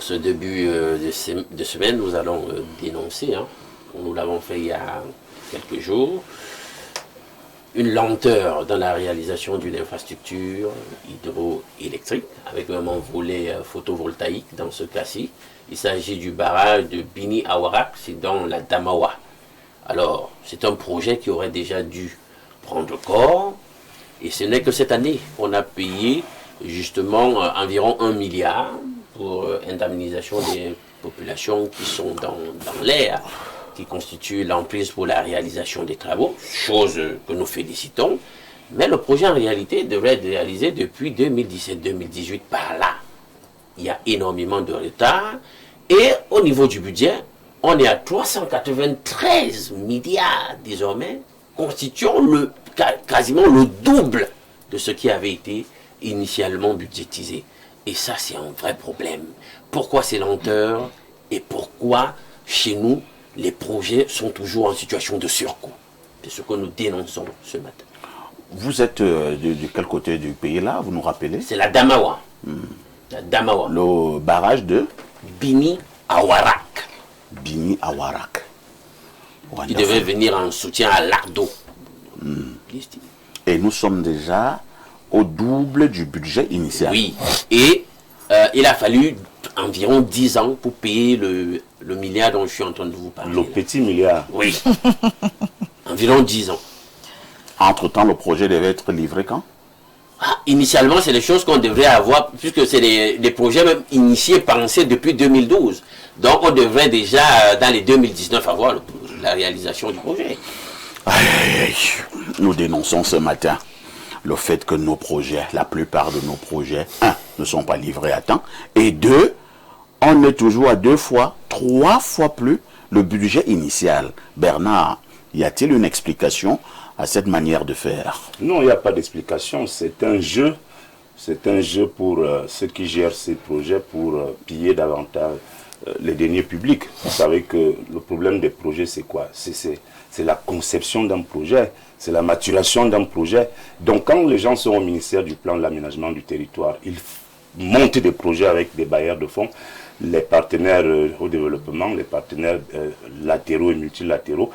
pour ce début de semaine, nous allons dénoncer, nous l'avons fait il y a quelques jours, une lenteur dans la réalisation d'une infrastructure hydroélectrique, avec même un volet photovoltaïque dans ce cas-ci. Il s'agit du barrage de Bini Awarak, c'est dans la Damawa. Alors, c'est un projet qui aurait déjà dû prendre corps, et ce n'est que cette année qu'on a payé justement environ 1 milliard pour indemnisation des populations qui sont dans l'air, qui constitue l'emprise pour la réalisation des travaux, chose que nous félicitons. Mais le projet en réalité devrait être réalisé depuis 2017-2018 par là. Il y a énormément de retard. Et au niveau du budget, on est à 393 milliards désormais, constituant quasiment le double de ce qui avait été initialement budgétisé. Et ça, c'est un vrai problème. Pourquoi ces lenteurs et pourquoi, chez nous, les projets sont toujours en situation de surcoût? C'est ce que nous dénonçons ce matin. Vous êtes de quel côté du pays là, vous nous rappelez? C'est la Damawa. La Damawa. Le barrage de Bini Awarak. Bini Awarak. Qui devait venir en soutien à l'Ardo. Et nous sommes déjà au double du budget initial. Oui, et il a fallu environ 10 ans pour payer le milliard dont je suis en train de vous parler. Le petit milliard. Oui, environ 10 ans. Entre-temps, le projet devait être livré quand? Initialement, c'est des choses qu'on devrait avoir, puisque c'est des projets même initiés, pensés depuis 2012. Donc, on devrait déjà, dans les 2019, avoir la réalisation du projet. Nous dénonçons ce matin le fait que nos projets, la plupart de nos projets, ne sont pas livrés à temps, et 2, on est toujours à 2 fois, 3 fois plus le budget initial. Bernard, y a-t-il une explication à cette manière de faire? Non, il n'y a pas d'explication. C'est un jeu. C'est un jeu pour ceux qui gèrent ces projets pour piller davantage les deniers publics. Vous savez que le problème des projets, c'est quoi? C'est la conception d'un projet, c'est la maturation d'un projet. Donc quand les gens sont au ministère du plan de l'aménagement du territoire, ils montent des projets avec des bailleurs de fonds, les partenaires au développement, les partenaires latéraux et multilatéraux,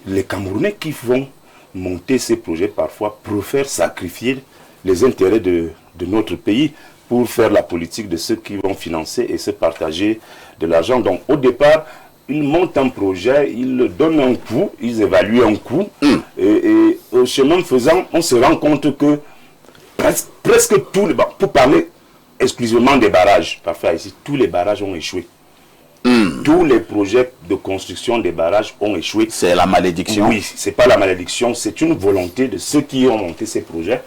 les Camerounais qui vont monter ces projets parfois préfèrent sacrifier les intérêts de notre pays pour faire la politique de ceux qui vont financer et se partager de l'argent. Donc au départ, ils montent un projet, ils le donnent un coût, ils évaluent un coût, et au chemin faisant, on se rend compte que presque tous les, pour parler exclusivement des barrages, parfois ici, tous les barrages ont échoué. Tous les projets de construction des barrages ont échoué. C'est la malédiction? Oui, c'est pas la malédiction, c'est une volonté de ceux qui ont monté ces projets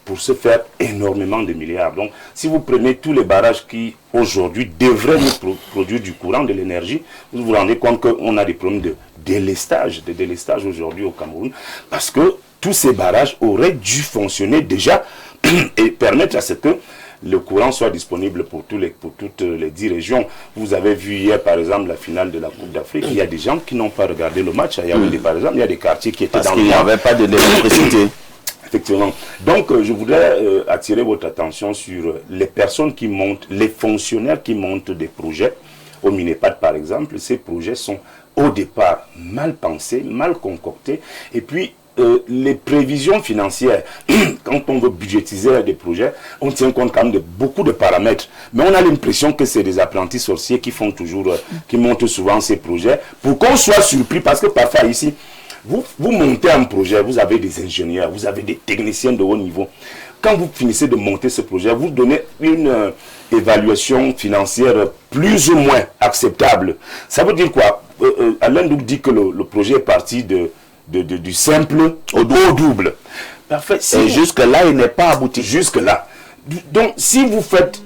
pour se faire énormément de milliards. Donc, si vous prenez tous les barrages qui, aujourd'hui, devraient nous produire du courant, de l'énergie, vous vous rendez compte qu'on a des problèmes de délestage aujourd'hui au Cameroun, parce que tous ces barrages auraient dû fonctionner déjà et permettre à ce que le courant soit disponible pour toutes les 10 régions. Vous avez vu hier, par exemple, la finale de la Coupe d'Afrique. Il y a des gens qui n'ont pas regardé le match. Il y avait, par exemple, il y a des quartiers qui étaient parce qu'il n'y avait pas d'électricité. Effectivement. Donc, je voudrais attirer votre attention sur les personnes qui montent, les fonctionnaires qui montent des projets. Au Minepad, par exemple, ces projets sont au départ mal pensés, mal concoctés. Et puis, les prévisions financières, quand on veut budgétiser des projets, on tient compte quand même de beaucoup de paramètres. Mais on a l'impression que c'est des apprentis sorciers qui font toujours, qui montent souvent ces projets, pour qu'on soit surpris, parce que parfois ici, vous montez un projet, vous avez des ingénieurs, vous avez des techniciens de haut niveau. Quand vous finissez de monter ce projet, vous donnez une évaluation financière plus ou moins acceptable. Ça veut dire quoi? Alain Douk dit que le projet est parti du simple au double. Parfait. Et jusque-là, il n'est pas abouti. Jusque-là. Donc, si vous faites,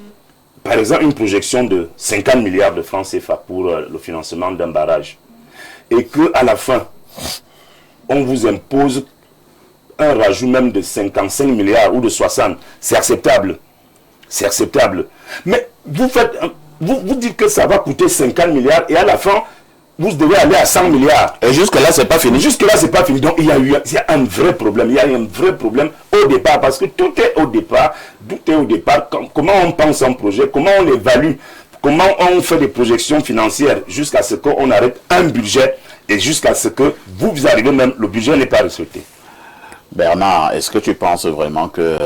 par exemple, une projection de 50 milliards de francs CFA pour le financement d'un barrage, et qu'à la fin, on vous impose un rajout même de 55 milliards ou de 60, c'est acceptable. C'est acceptable. Mais vous dites que ça va coûter 50 milliards et à la fin, vous devez aller à 100 milliards. Et jusque-là, c'est pas fini. Jusque-là, c'est pas fini. Donc, il y a un vrai problème. Il y a un vrai problème au départ. Parce que tout est au départ. Tout est au départ. Comment on pense un projet, comment on l'évalue, Comment on fait des projections financières jusqu'à ce qu'on arrête un budget et jusqu'à ce que vous arrivez même, le budget n'est pas respecté. Bernard, est-ce que tu penses vraiment que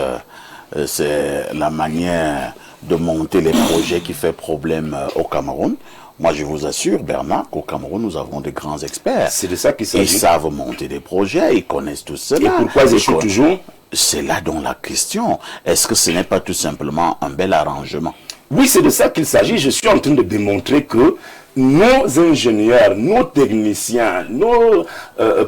c'est la manière de monter les projets qui fait problème au Cameroun? Moi, je vous assure, Bernard, qu'au Cameroun, nous avons de grands experts. C'est de ça qu'il s'agit. Ils savent monter des projets, ils connaissent tout cela. Et pourquoi ils échouent toujours? C'est là donc la question. Est-ce que ce n'est pas tout simplement un bel arrangement? Oui, c'est de ça qu'il s'agit. Je suis en train de démontrer que nos ingénieurs, nos techniciens, nos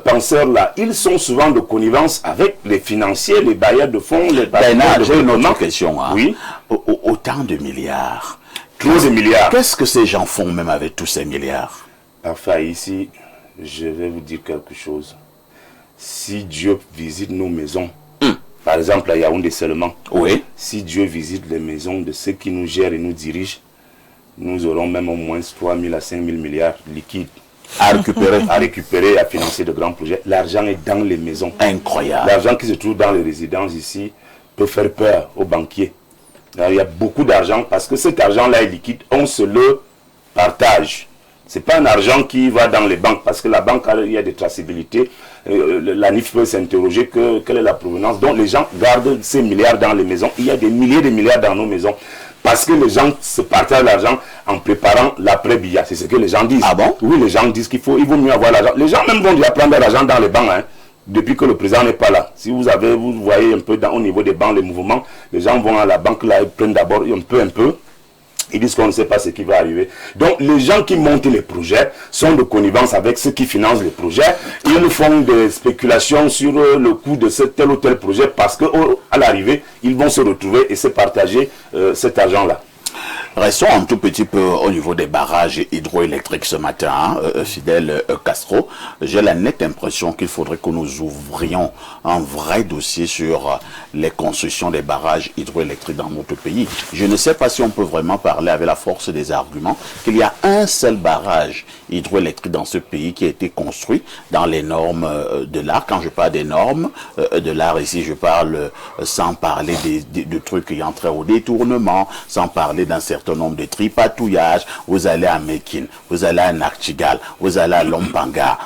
penseurs là, ils sont souvent de connivence avec les financiers, les bailleurs de fonds, les bailleurs de j'ai une autre question. Hein. Oui. Autant de milliards. Trop de milliards. Qu'est-ce que ces gens font même avec tous ces milliards? Enfin, ici, je vais vous dire quelque chose. Si Dieu visite nos maisons, par exemple à Yaoundé seulement, oui. Si Dieu visite les maisons de ceux qui nous gèrent et nous dirigent, nous aurons même au moins 3 000 à 5 000 milliards liquides à récupérer, à financer de grands projets. L'argent est dans les maisons. Incroyable. L'argent qui se trouve dans les résidences ici peut faire peur aux banquiers. Alors, il y a beaucoup d'argent parce que cet argent-là est liquide. On se le partage. Ce n'est pas un argent qui va dans les banques parce que la banque, il y a des traçabilités. La NIF peut s'interroger quelle est la provenance. Donc les gens gardent ces milliards dans les maisons. Il y a des milliers de milliards dans nos maisons. Parce que les gens se partagent l'argent en préparant l'après-billet. C'est ce que les gens disent. Ah bon? Oui, les gens disent il vaut mieux avoir l'argent. Les gens même vont déjà prendre l'argent dans les banques. Hein, depuis que le président n'est pas là. Si vous voyez un peu au niveau des banques, les mouvements, les gens vont à la banque là, ils prennent d'abord un peu. Ils disent qu'on ne sait pas ce qui va arriver. Donc, les gens qui montent les projets sont de connivence avec ceux qui financent les projets. Ils font des spéculations sur le coût de tel ou tel projet parce qu'à l'arrivée, ils vont se retrouver et se partager cet argent-là. Restons un tout petit peu au niveau des barrages hydroélectriques ce matin, Fidèle Castro. J'ai la nette impression qu'il faudrait que nous ouvrions un vrai dossier sur les constructions des barrages hydroélectriques dans notre pays. Je ne sais pas si on peut vraiment parler avec la force des arguments qu'il y a un seul barrage hydroélectrique dans ce pays qui a été construit dans les normes de l'art. Quand je parle des normes de l'art ici, je parle sans parler de trucs qui entrent au détournement, sans parler d'un certain nombre de tripatouillages. Vous allez à Mekine, vous allez à Nakchigal, vous allez à Lompanga,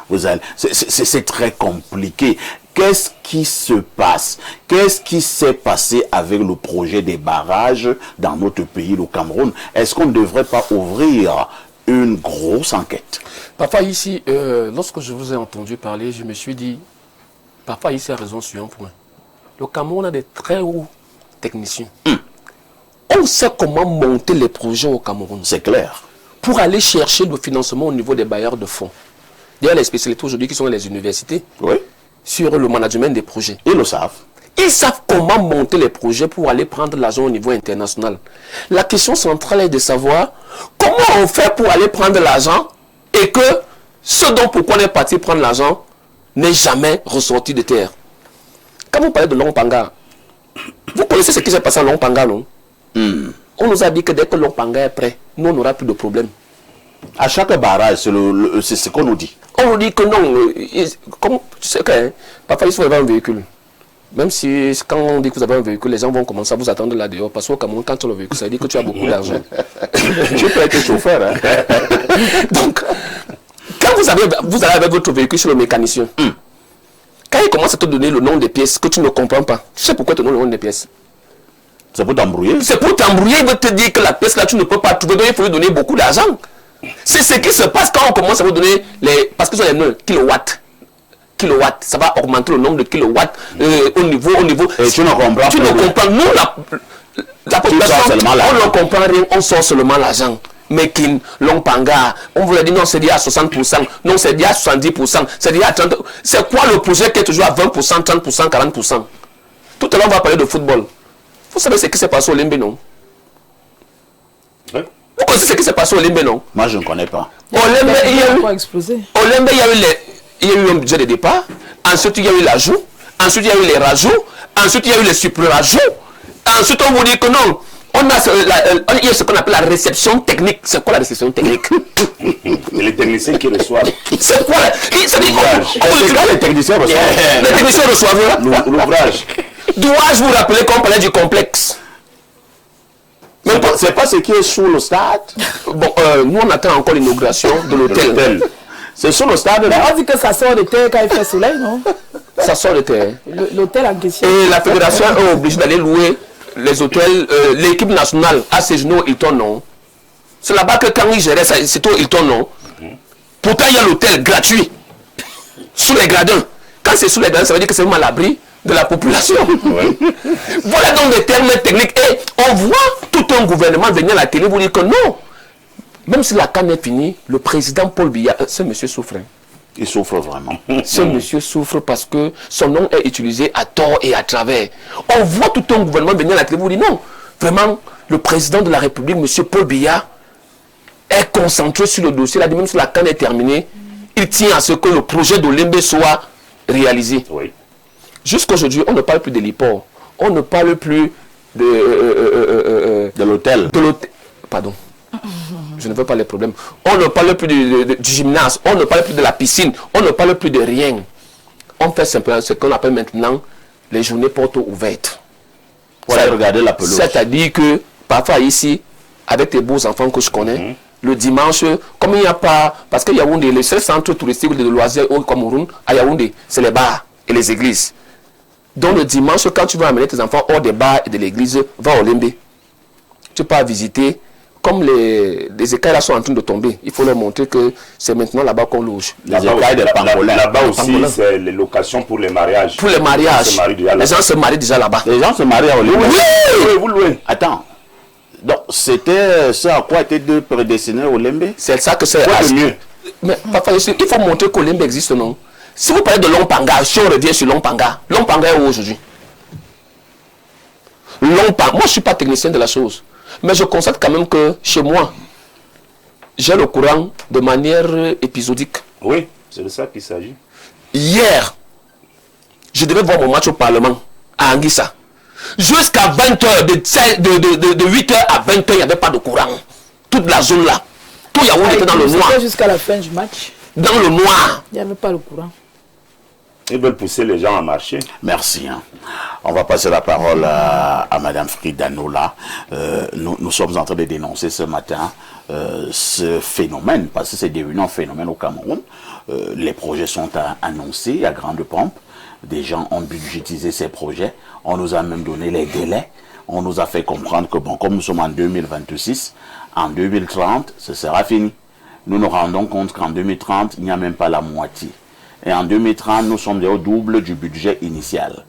c'est très compliqué. Qu'est-ce qui se passe? Qu'est-ce qui s'est passé avec le projet des barrages dans notre pays, le Cameroun? Est-ce qu'on ne devrait pas ouvrir une grosse enquête? Parfois ici, lorsque je vous ai entendu parler, je me suis dit, parfois ici a raison sur un point. Le Cameroun a des très hauts techniciens. On sait comment monter les projets au Cameroun. C'est clair. Pour aller chercher le financement au niveau des bailleurs de fonds. D'ailleurs, les spécialités aujourd'hui qui sont les universités, oui, sur le management des projets. Ils le savent. Ils savent comment monter les projets pour aller prendre l'argent au niveau international. La question centrale est de savoir comment on fait pour aller prendre l'argent et que ce dont pourquoi on est parti prendre l'argent n'est jamais ressorti de terre. Quand vous parlez de Lompanga, vous connaissez ce qui s'est passé à Lompanga, non? On nous a dit que dès que Lompanga est prêt, nous on n'aura plus de problème. À chaque barrage, c'est ce qu'on nous dit. On nous dit que non, comme tu sais que hein, parfois il faut avoir un véhicule. Même si quand on dit que vous avez un véhicule, les gens vont commencer à vous attendre là dehors. Parce qu'au Cameroun, quand tu as le véhicule, ça veut dire que tu as beaucoup d'argent. Je peux être chauffeur. Hein. Donc, quand vous allez avec votre véhicule sur le mécanicien, quand il commence à te donner le nom des pièces que tu ne comprends pas, tu sais pourquoi il te donne le nom des pièces? C'est pour t'embrouiller. C'est pour t'embrouiller, il veut te dire que la pièce là, tu ne peux pas trouver, donc il faut lui donner beaucoup d'argent. C'est ce qui se passe quand on commence à vous donner les... Parce que sont les noms kilowatts. Kilowatts, ça va augmenter le nombre de kilowatts au niveau... Et tu ne comprends Tu ne comprends. Nous, la population, on ne comprend rien, on sort seulement l'argent. Mekin, Lompanga, on vous a dit non, c'est dit à 60%, non, c'est dit à 70%, c'est dit à 30%. C'est quoi le projet qui est toujours à 20%, 30%, 40%? Tout à l'heure, on va parler de football. Vous savez ce qui s'est passé au Limbe, non? Oui. Vous connaissez ce qui s'est passé au Limbe, non? Moi, je ne connais pas. Au Limbe, il y a eu un budget de départ. Ensuite, il y a eu l'ajout. Ensuite, il y a eu les rajouts. Ensuite, il y a eu les super-rajouts. Ensuite, on vous dit que non. Il y a ce qu'on appelle la réception technique. C'est quoi la réception technique? Les techniciens qui reçoivent. C'est quoi? Les techniciens reçoivent. Les techniciens reçoivent l'ouvrage. Dois-je vous rappeler qu'on parlait du complexe? C'est pas ce qui est sous le stade. Bon, nous on attend encore l'inauguration de l'hôtel. C'est sur le stade. Mais on dit que ça sort de terre quand il fait soleil, non? Ça sort de terre. L'hôtel en question. Et la fédération est obligée d'aller louer les hôtels. L'équipe nationale a séjourné au Hilton, non? C'est là-bas que quand ils géraient ça, c'était au Hilton, non? Pourtant, il y a l'hôtel gratuit. Sous les gradins. Quand c'est sous les gradins, ça veut dire que c'est à l'abri de la population. Oui. Voilà donc des termes techniques. Et on voit tout un gouvernement venir à la télé vous dire que non. Même si la canne est finie, le président Paul Biya, ce monsieur souffre. Il souffre vraiment. Ce monsieur souffre parce que son nom est utilisé à tort et à travers. On voit tout un gouvernement venir à la télé vous dire non. Vraiment, le président de la République, monsieur Paul Biya, est concentré sur le dossier. Là, même si la canne est terminée, il tient à ce que le projet d'Olembe soit réalisé. Oui. Jusqu'aujourd'hui, on ne parle plus de l'IPOR. On ne parle plus de l'hôtel. Pardon. Je ne veux pas les problèmes. On ne parle plus du gymnase. On ne parle plus de la piscine. On ne parle plus de rien. On fait simplement ce qu'on appelle maintenant les journées portes ouvertes. Pour aller regarder la pelouse. C'est-à-dire que parfois ici, avec les beaux enfants que je connais, le dimanche, comme il n'y a pas... Parce que Yaoundé, le seul centre touristique de loisirs au Cameroun, à Yaoundé, c'est les bars et les églises. Donc le dimanche, quand tu vas amener tes enfants hors des bars et de l'église, va au Lembe. Tu peux visiter, comme les écailles là sont en train de tomber, il faut leur montrer que c'est maintenant là-bas qu'on loge. Là-bas aussi, c'est les locations pour les mariages. Pour les mariages. Les gens se marient déjà là-bas. Les gens se marient au Lembe. Oui, vous louez. Attends. Donc, c'était ce à quoi était de prédestiné au Lembe. C'est ça que c'est. Quoi de mieux? Mais papa, il faut montrer qu'au Lembe existe, non? Si vous parlez de Lompanga, si on revient sur Lompanga est où aujourd'hui? Lompanga, moi je ne suis pas technicien de la chose, mais je constate quand même que chez moi, j'ai le courant de manière épisodique. Oui, c'est de ça qu'il s'agit. Hier, je devais voir mon match au Parlement, à Anguissa. Jusqu'à 20h, de 8h à 20h, il n'y avait pas de courant. Toute la zone là. Tout Yaoundé était dans le noir. Jusqu'à la fin du match. Dans le noir. Il n'y avait pas le courant. Ils veulent pousser les gens à marcher. Merci. On va passer la parole à Madame Frida Nola. Nous sommes en train de dénoncer ce matin ce phénomène, parce que c'est devenu un phénomène au Cameroun. Les projets sont annoncés à grande pompe. Des gens ont budgétisé ces projets. On nous a même donné les délais. On nous a fait comprendre que, bon, comme nous sommes en 2026, en 2030, ce sera fini. Nous nous rendons compte qu'en 2030, il n'y a même pas la moitié. Et en 2030, nous sommes au double du budget initial.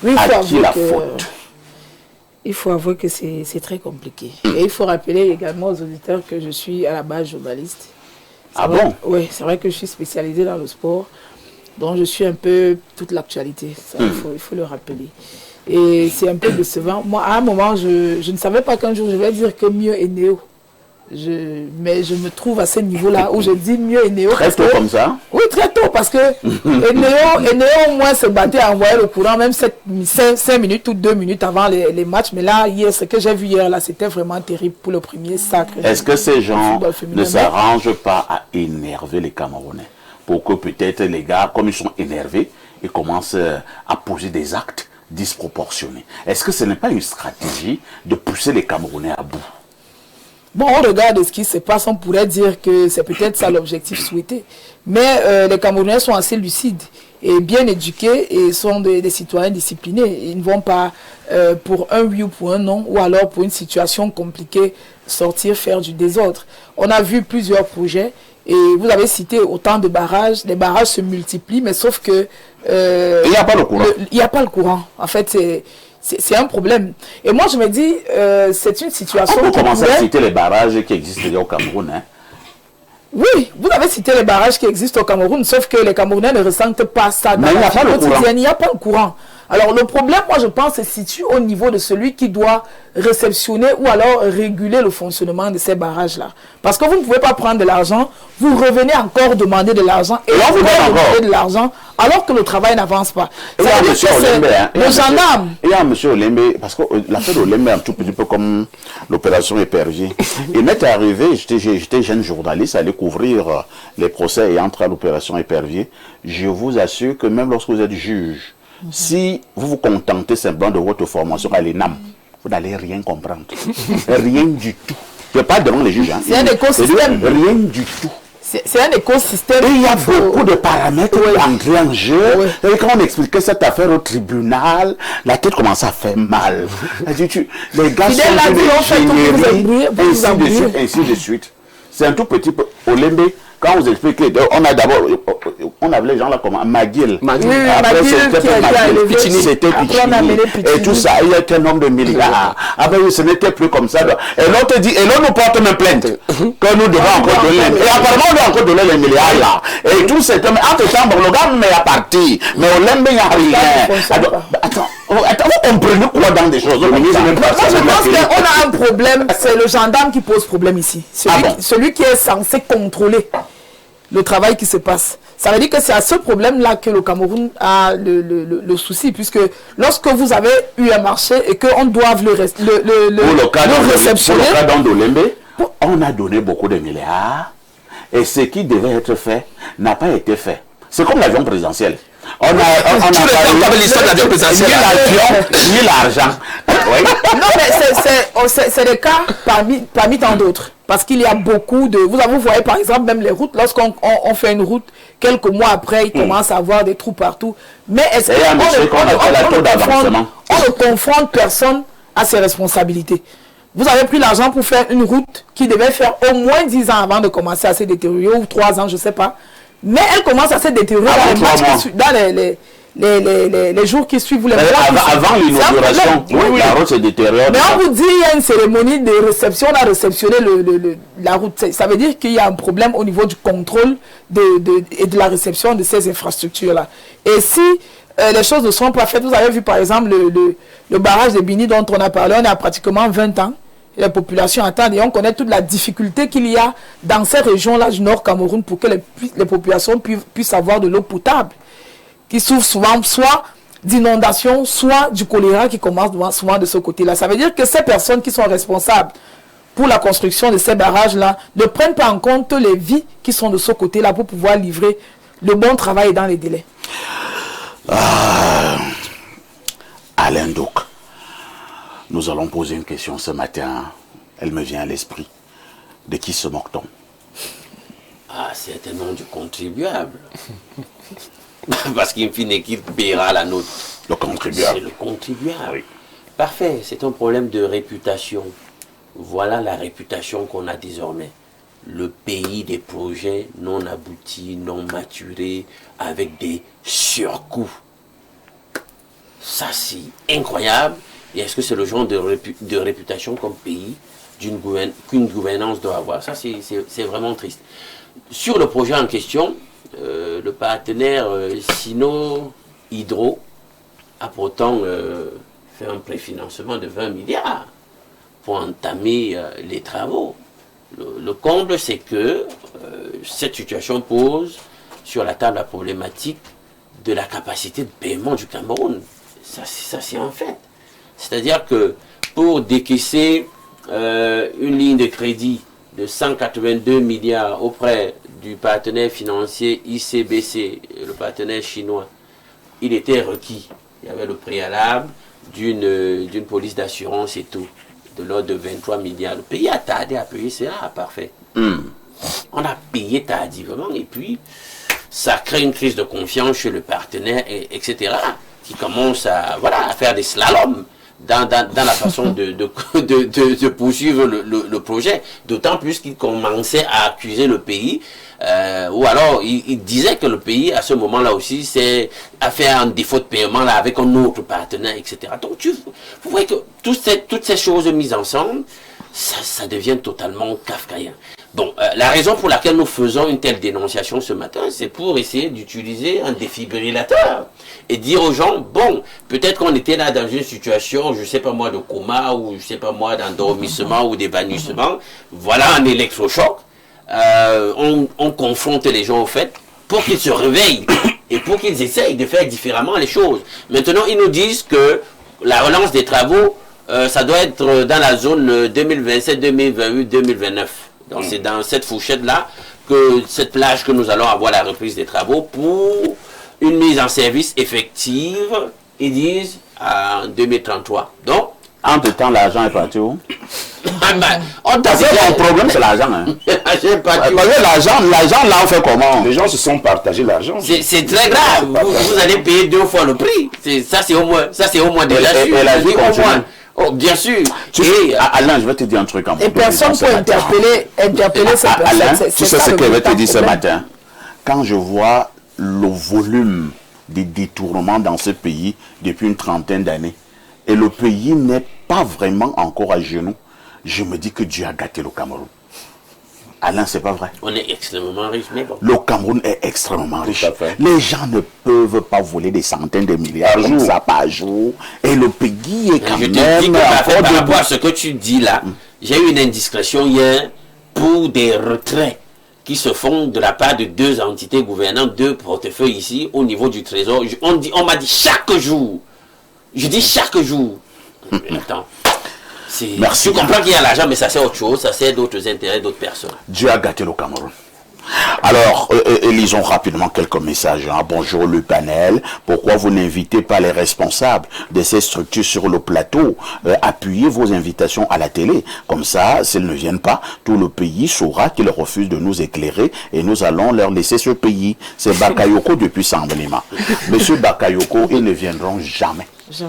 Oui, à qui la faute? Il faut avouer que c'est très compliqué. Et il faut rappeler également aux auditeurs que je suis à la base journaliste. Ah bon? Oui, c'est vrai que je suis spécialisée dans le sport. Donc je suis un peu toute l'actualité. Il faut le rappeler. Et c'est un peu décevant. Moi, à un moment, je ne savais pas qu'un jour je vais dire que mieux est Néo. Mais je me trouve à ce niveau-là où je dis mieux est Néo. Très tôt comme ça? Oui, très tôt, parce que Néo au moins se battait à envoyer le courant, même 5 minutes ou 2 minutes avant les matchs. Mais là, hier, ce que j'ai vu hier, là, c'était vraiment terrible pour le premier sacre. Est-ce que ces gens ne s'arrangent pas à énerver les Camerounais? Pour que peut-être les gars, comme ils sont énervés, ils commencent à poser des actes disproportionnés. Est-ce que ce n'est pas une stratégie de pousser les Camerounais à bout? Bon, on regarde ce qui se passe, on pourrait dire que c'est peut-être ça l'objectif souhaité. Mais les Camerounais sont assez lucides et bien éduqués et sont des citoyens disciplinés. Ils ne vont pas pour un oui ou pour un non, ou alors pour une situation compliquée, sortir faire du désordre. On a vu plusieurs projets et vous avez cité autant de barrages. Les barrages se multiplient, mais sauf que... il n'y a pas le courant. Il n'y a pas le courant. En fait, c'est un problème. Et moi, je me dis, c'est une situation... On peut commencer à citer les barrages qui existent déjà au Cameroun. Hein? Oui, vous avez cité les barrages qui existent au Cameroun, sauf que les Camerounais ne ressentent pas ça dans la vie quotidienne. Il n'y a pas le courant. Alors le problème, moi je pense, se situe au niveau de celui qui doit réceptionner ou alors réguler le fonctionnement de ces barrages-là. Parce que vous ne pouvez pas prendre de l'argent, vous revenez encore demander de l'argent et encore demander de l'argent alors que le travail n'avance pas. Il y a le gendarme. Il y a M. Olembe, parce que l'affaire Olembe est un tout petit peu comme l'opération Épervier. Il m'est arrivé, j'étais jeune journaliste, à aller couvrir les procès ayant trait à l'opération Épervier. Je vous assure que même lorsque vous êtes juge, si vous vous contentez simplement de votre formation à l'ENAM, vous n'allez rien comprendre. Rien du tout. Je parle devant les juges. Hein. C'est un écosystème. Rien du tout. C'est un écosystème. Et il y a beaucoup de paramètres entrés en jeu. Oui. Et quand on expliquait cette affaire au tribunal, la tête commençait à faire mal. Les gars Fidèle sont l'a dit, on fait tout pour vous embrouiller, pour vous embrouiller. ainsi de suite. C'est un tout petit peu. Olembe, quand vous expliquez, on a d'abord, on avait les gens là comme Maguil. Maguil. Oui, Après, Maguil c'était qui a été Maguil. élevé. C'était Après, on a amené Pichini. Pichini. Et tout ça, il y a qu'un nombre de milliards. Après, ce n'était plus comme ça. Et l'autre dit, et l'autre nous porte une plainte que nous devons encore donner. Et apparemment, on doit encore donner les milliards là. Et tout c'est. Mais entre-temps, bon, le gars met à partir. Mais Olembe, il n'y a rien. Attends, vous comprenez quoi dans des choses? Moi, je pense qu'on a un problème. C'est le gendarme qui pose problème ici. Celui qui est censé contrôler le travail qui se passe. Ça veut dire que c'est à ce problème-là que le Cameroun a le souci, puisque lorsque vous avez eu un marché et qu'on doit le réceptionner... Pour le cas d'Olembe, on a donné beaucoup de milliards et ce qui devait être fait n'a pas été fait. C'est comme l'avion présidentiel. On a l'avion présidentiel. Ni l'argent. Oui. Non, mais c'est le cas parmi tant d'autres. Parce qu'il y a beaucoup de... Vous voyez par exemple même les routes. Lorsqu'on fait une route, quelques mois après, il commence à avoir des trous partout. Mais est-ce qu'on ne confronte personne à ses responsabilités? Vous avez pris l'argent pour faire une route qui devait faire au moins 10 ans avant de commencer à se détériorer, ou 3 ans, je ne sais pas. Mais elle commence à se détériorer dans les jours qui suivent. Avant l'inauguration, la route se détériore. Mais on vous dit qu'il y a une cérémonie de réception, on a réceptionné la route. Ça veut dire qu'il y a un problème au niveau du contrôle et de la réception de ces infrastructures-là. Et si les choses ne sont pas faites, vous avez vu par exemple le barrage de Bini dont on a parlé, on est à pratiquement 20 ans. La population attend et on connaît toute la difficulté qu'il y a dans ces régions-là du Nord Cameroun pour que les populations puissent avoir de l'eau potable. Qui souffrent souvent soit d'inondations, soit du choléra qui commence souvent de ce côté-là. Ça veut dire que ces personnes qui sont responsables pour la construction de ces barrages-là ne prennent pas en compte les vies qui sont de ce côté-là pour pouvoir livrer le bon travail dans les délais. Alain Douk. Nous allons poser une question ce matin. Elle me vient à l'esprit. De qui se moque-t-on? Ah, certainement du contribuable. Parce qu'in fine, qui paiera la note? Le contribuable. C'est le contribuable. Oui. Parfait, c'est un problème de réputation. Voilà la réputation qu'on a désormais. Le pays des projets non aboutis, non maturés, avec des surcoûts. Ça, c'est incroyable. Et est-ce que c'est le genre de réputation comme pays qu'une gouvernance doit avoir? Ça, c'est vraiment triste. Sur le projet en question, le partenaire Sino Hydro a pourtant fait un préfinancement de 20 milliards pour entamer les travaux. Le comble, c'est que cette situation pose sur la table la problématique de la capacité de paiement du Cameroun. Ça c'est un fait. C'est-à-dire que pour décaisser une ligne de crédit de 182 milliards auprès du partenaire financier ICBC, le partenaire chinois, il était requis. Il y avait le préalable d'une police d'assurance et tout, de l'ordre de 23 milliards. Le pays a tardé à payer cela, parfait. On a payé tardivement et puis ça crée une crise de confiance chez le partenaire, etc., qui commence à faire des slaloms dans la façon de poursuivre le projet, d'autant plus qu'il commençait à accuser le pays, ou alors il disait que le pays, à ce moment-là aussi, a fait un défaut de paiement là, avec un autre partenaire, etc. Donc vous voyez que toutes ces choses mises ensemble, ça devient totalement kafkaïen. Bon, la raison pour laquelle nous faisons une telle dénonciation ce matin, c'est pour essayer d'utiliser un défibrillateur et dire aux gens, bon, peut-être qu'on était là dans une situation, je sais pas moi, de coma, ou je sais pas moi, d'endormissement ou d'évanouissement. Voilà un électrochoc. On confronte les gens au fait pour qu'ils se réveillent et pour qu'ils essayent de faire différemment les choses. Maintenant, ils nous disent que la relance des travaux, ça doit être dans la zone 2027, 2028, 2029. Donc c'est dans cette fourchette-là que cette plage que nous allons avoir la reprise des travaux pour une mise en service effective, ils disent, en 2033. Donc, Entre-temps, l'argent est parti où? On t'a Parce que mon problème, c'est l'argent. Hein. J'ai pas dit- Parce que l'argent, là, on fait comment? Les gens se sont partagés l'argent. C'est très grave. Vous allez payer 2 fois le prix. Ça c'est au moins déjà sûr. et la Je vie dis au continue. moins. Oh, bien sûr. Tu sais, Alain, je vais te dire un truc en Et personne ne peut interpeller ces personnes. Alain, C'est tu sais ça ce le que je vais te véritable dire ce problème. matin? Quand je vois le volume des détournements dans ce pays depuis une trentaine d'années, et le pays n'est pas vraiment encore à genoux, je me dis que Dieu a gâté le Cameroun. Alain, c'est pas vrai. On est extrêmement riche, mais bon. Le Cameroun est extrêmement riche. à fait. Les gens ne peuvent pas voler des centaines de milliards Par comme jour. ça par jour. Et le pays est quand Je te dis même que par encore rapport debout. à ce que tu dis là, j'ai eu une indiscrétion hier pour des retraits qui se font de la part de 2 entités gouvernantes, 2 portefeuilles ici au niveau du trésor. On m'a dit chaque jour. Je dis chaque jour. Mais attends. Merci. Tu comprends qu'il y a l'argent, mais ça c'est autre chose, ça c'est d'autres intérêts d'autres personnes. Dieu a gâté le Cameroun. Alors, lisons rapidement quelques messages. Hein. Bonjour le panel. Pourquoi vous n'invitez pas les responsables de ces structures sur le plateau? Appuyez vos invitations à la télé. Comme ça, s'ils ne viennent pas, tout le pays saura qu'ils refusent de nous éclairer et nous allons leur laisser ce pays. C'est Bakayoko depuis Samblima. Monsieur Bakayoko, ils ne viendront jamais.